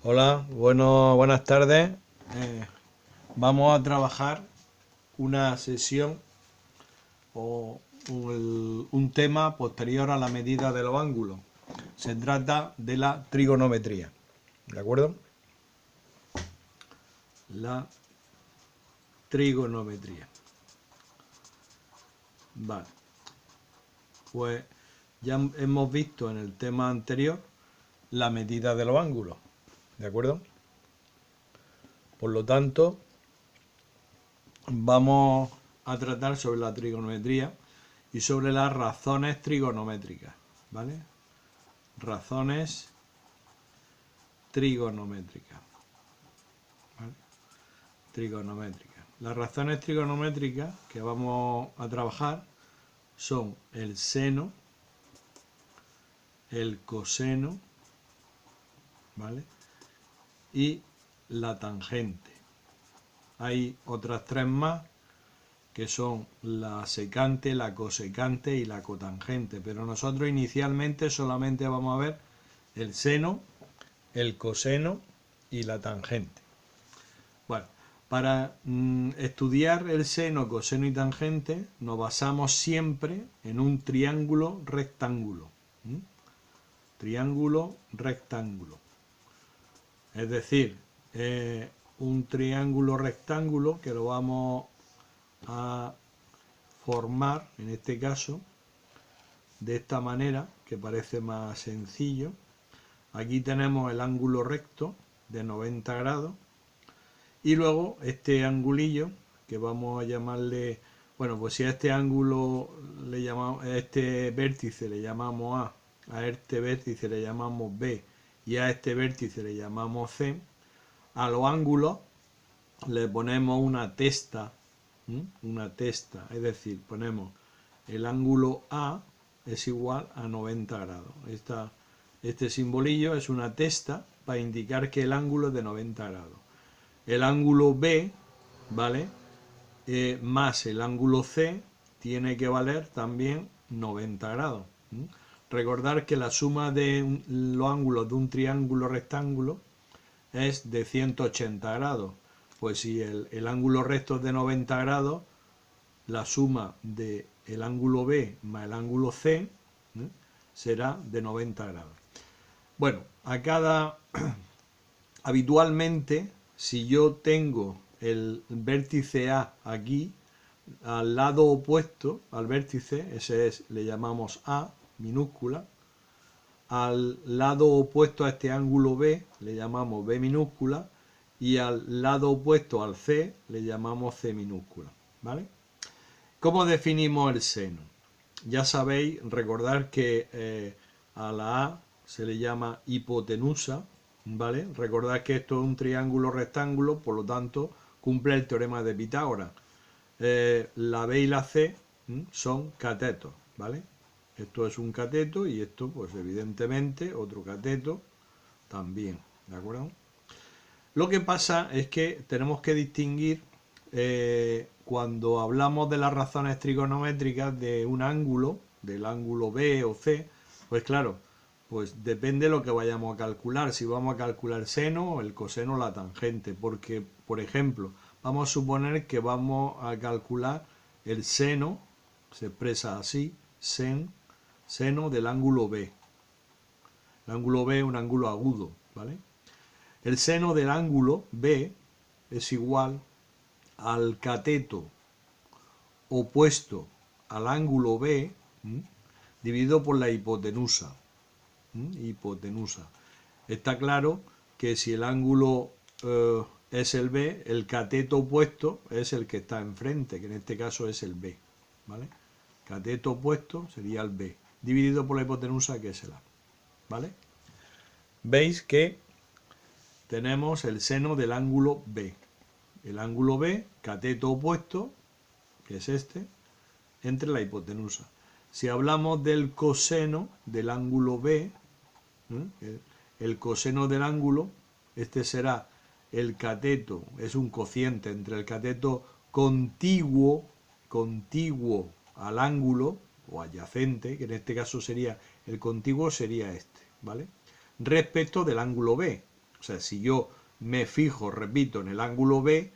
Hola, buenas tardes. Eh, Vamos a trabajar una sesión o un tema posterior a la medida de los ángulos. Se trata de la trigonometría. ¿De acuerdo? La trigonometría. Vale. Pues ya hemos visto en el tema anterior la medida de los ángulos. ¿De acuerdo? Por lo tanto, vamos a tratar sobre la trigonometría y sobre las razones trigonométricas, ¿vale? Razones trigonométricas, ¿vale? Trigonométricas. Las razones trigonométricas que vamos a trabajar son el seno, el coseno, ¿vale? Y la tangente. Hay otras tres más que son la secante, la cosecante y la cotangente, pero nosotros inicialmente solamente vamos a ver el seno, el coseno y la tangente. Bueno, para estudiar el seno, coseno y tangente nos basamos siempre en un triángulo rectángulo. Triángulo rectángulo. Es decir, un triángulo rectángulo que lo vamos a formar, en este caso, de esta manera, que parece más sencillo. Aquí tenemos el ángulo recto de 90 grados y luego este angulillo que vamos a llamarle, bueno, pues si a este ángulo le llamamos, a este vértice le llamamos a este vértice le llamamos B y a este vértice le llamamos C, a los ángulos le ponemos una testa, es decir, ponemos el ángulo A es igual a 90 grados. Este simbolillo es una testa para indicar que el ángulo es de 90 grados. El ángulo B, ¿vale? Más el ángulo C tiene que valer también 90 grados. Recordar que la suma de los ángulos de un triángulo rectángulo es de 180 grados. Pues si el ángulo recto es de 90 grados, la suma del ángulo B más el ángulo C será de 90 grados. Bueno, habitualmente, si yo tengo el vértice A aquí, al lado opuesto al vértice, le llamamos A minúscula, al lado opuesto a este ángulo B le llamamos B minúscula y al lado opuesto al C le llamamos C minúscula, ¿vale? ¿Cómo definimos el seno? Ya sabéis, recordar que a la A se le llama hipotenusa, ¿vale? Recordad que esto es un triángulo rectángulo, por lo tanto cumple el teorema de Pitágoras. La B y la C son catetos, ¿vale? Esto es un cateto y esto, pues evidentemente, otro cateto también, ¿de acuerdo? Lo que pasa es que tenemos que distinguir cuando hablamos de las razones trigonométricas de un ángulo, del ángulo B o C, pues claro, pues depende de lo que vayamos a calcular, si vamos a calcular seno, el coseno o la tangente, porque, por ejemplo, vamos a suponer que vamos a calcular el seno, se expresa así, seno del ángulo B. El ángulo B es un ángulo agudo, ¿vale? El seno del ángulo B es igual al cateto opuesto al ángulo B dividido por la hipotenusa. Hipotenusa. Está claro que si el ángulo es el B, el cateto opuesto es el que está enfrente, que en este caso es el B, ¿vale? Cateto opuesto sería el B, dividido por la hipotenusa, que es el A, ¿vale? Veis que tenemos el seno del ángulo B. El ángulo B, cateto opuesto, que es este, entre la hipotenusa. Si hablamos del coseno del ángulo B, el coseno del ángulo, este será el cateto, es un cociente entre el cateto contiguo al ángulo, o adyacente, que en este caso sería, el contiguo sería este, ¿vale? Respecto del ángulo B. O sea, si yo me fijo, repito, en el ángulo B,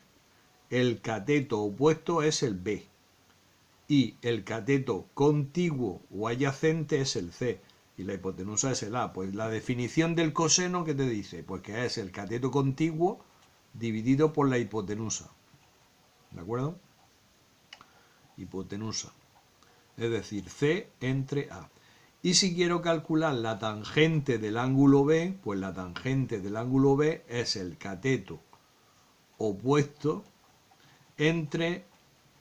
el cateto opuesto es el B. Y el cateto contiguo o adyacente es el C. Y la hipotenusa es el A. Pues la definición del coseno, ¿qué te dice? Pues que es el cateto contiguo dividido por la hipotenusa. ¿De acuerdo? Hipotenusa. Es decir, C entre A. Y si quiero calcular la tangente del ángulo B, pues la tangente del ángulo B es el cateto opuesto entre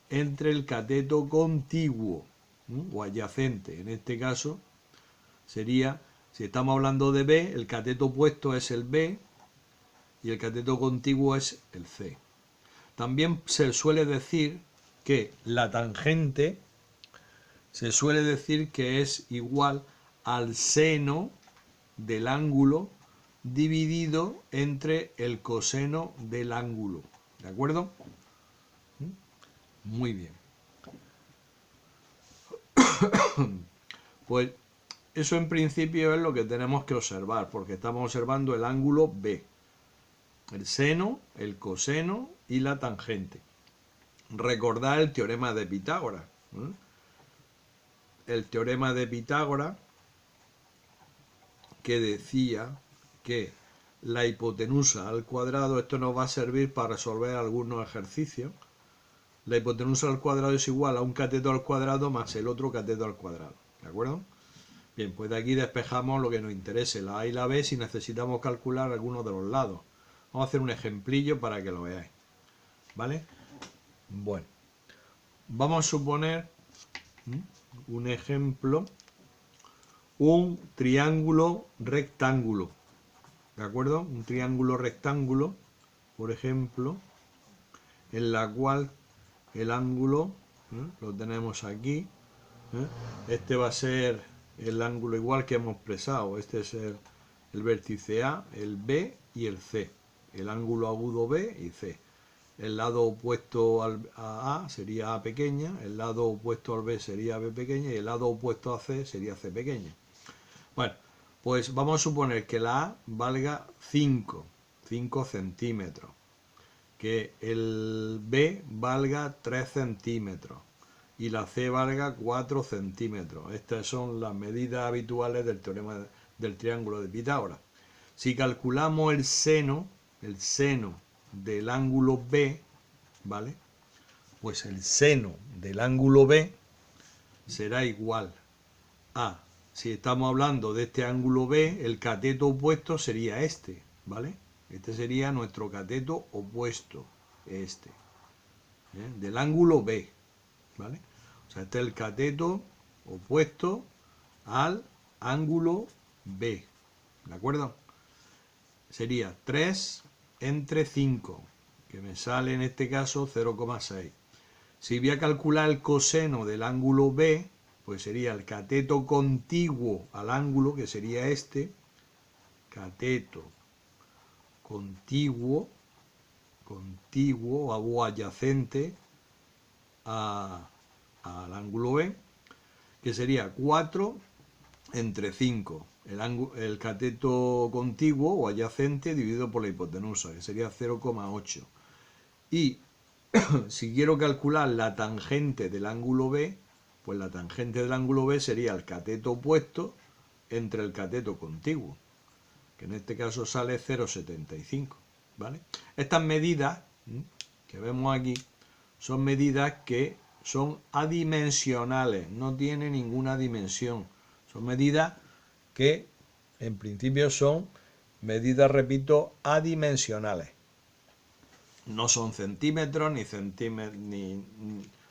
el cateto contiguo o adyacente. En este caso sería, si estamos hablando de B, el cateto opuesto es el B y el cateto contiguo es el C. También se suele decir que la tangente es igual al seno del ángulo dividido entre el coseno del ángulo. ¿De acuerdo? Muy bien. Pues eso en principio es lo que tenemos que observar, porque estamos observando el ángulo B, el seno, el coseno y la tangente. Recordad el teorema de Pitágoras. El teorema de Pitágoras que decía que la hipotenusa al cuadrado, esto nos va a servir para resolver algunos ejercicios. La hipotenusa al cuadrado es igual a un cateto al cuadrado más el otro cateto al cuadrado. ¿De acuerdo? Bien, pues de aquí despejamos lo que nos interese, la A y la B, si necesitamos calcular alguno de los lados. Vamos a hacer un ejemplillo para que lo veáis. ¿Vale? Bueno, vamos a suponer un ejemplo, un triángulo rectángulo. ¿De acuerdo? Un triángulo rectángulo, por ejemplo, en la cual el ángulo, lo tenemos aquí, este va a ser el ángulo igual que hemos expresado, este es el vértice A, el B y el C, el ángulo agudo B y C. El lado opuesto a A sería A pequeña, el lado opuesto al B sería B pequeña y el lado opuesto a C sería C pequeña. Bueno, pues vamos a suponer que la A valga 5 centímetros, que el B valga 3 centímetros y la C valga 4 centímetros. Estas son las medidas habituales del teorema del triángulo de Pitágoras. Si calculamos el seno del ángulo B, ¿vale? Pues el seno del ángulo B será igual a, si estamos hablando de este ángulo B, el cateto opuesto sería este, ¿vale? Este sería nuestro cateto opuesto, este, del ángulo B, ¿vale? O sea, este es el cateto opuesto al ángulo B, ¿de acuerdo? Sería 3 entre 5, que me sale en este caso 0,6. Si voy a calcular el coseno del ángulo B, pues sería el cateto contiguo al ángulo, que sería este, cateto contiguo o adyacente al ángulo B, que sería 4 entre 5, el cateto contiguo o adyacente dividido por la hipotenusa, que sería 0,8. Y si quiero calcular la tangente del ángulo B, pues la tangente del ángulo B sería el cateto opuesto entre el cateto contiguo, que en este caso sale 0,75, ¿vale? Estas medidas que vemos aquí son medidas que son adimensionales, no tienen ninguna dimensión. Son medidas que en principio son medidas, repito, adimensionales. No son centímetros ni centímetros,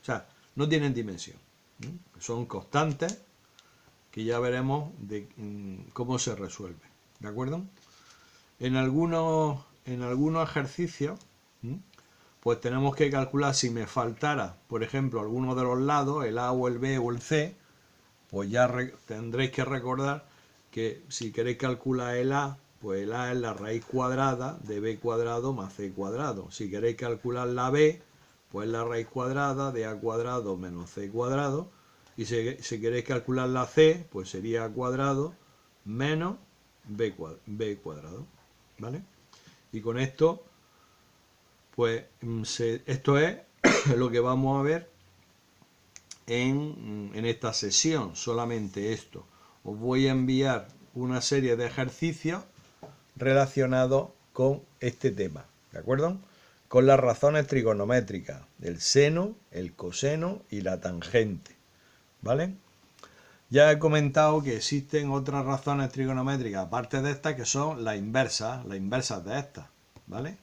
o sea, no tienen dimensión. Son constantes que ya veremos de cómo se resuelve. ¿De acuerdo? En algunos ejercicios, pues tenemos que calcular si me faltara, por ejemplo, alguno de los lados, el A o el B o el C, pues ya tendréis que recordar que si queréis calcular el A, pues el A es la raíz cuadrada de B cuadrado más C cuadrado. Si queréis calcular la B, pues la raíz cuadrada de A cuadrado menos C cuadrado. Y si queréis calcular la C, pues sería A cuadrado menos B cuadrado. ¿Vale? Y con esto, pues esto es lo que vamos a ver en esta sesión, solamente esto. Os voy a enviar una serie de ejercicios relacionados con este tema, ¿de acuerdo? Con las razones trigonométricas, el seno, el coseno y la tangente, ¿vale? Ya he comentado que existen otras razones trigonométricas, aparte de estas, que son las inversas de estas, ¿vale?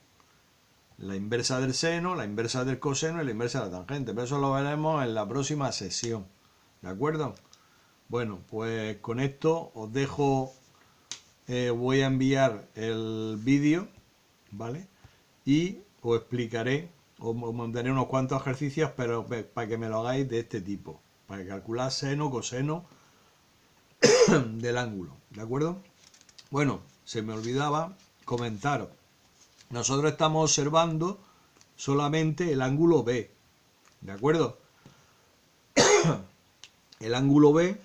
La inversa del seno, la inversa del coseno y la inversa de la tangente. Pero eso lo veremos en la próxima sesión, ¿de acuerdo? Bueno, pues con esto os dejo, voy a enviar el vídeo, ¿vale? Y os explicaré, os mandaré unos cuantos ejercicios, pero para que me lo hagáis de este tipo, para calcular seno, coseno del ángulo, ¿de acuerdo? Bueno, se me olvidaba comentaros. Nosotros estamos observando solamente el ángulo B, ¿de acuerdo? El ángulo B,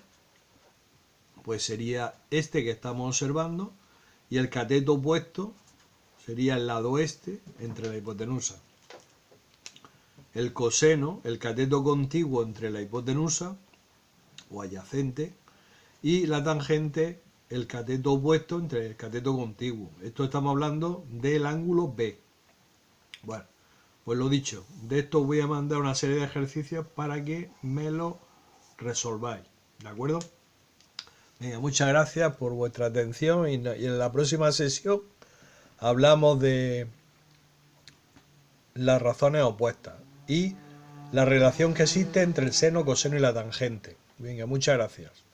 pues sería este que estamos observando, y el cateto opuesto sería el lado este entre la hipotenusa. El coseno, el cateto contiguo entre la hipotenusa o adyacente, y la tangente, el cateto opuesto entre el cateto contiguo. Esto estamos hablando del ángulo B. Bueno, pues lo dicho, de esto os voy a mandar una serie de ejercicios para que me lo resolváis, ¿de acuerdo? Venga, muchas gracias por vuestra atención y en la próxima sesión hablamos de las razones opuestas y la relación que existe entre el seno, coseno y la tangente. Venga, muchas gracias.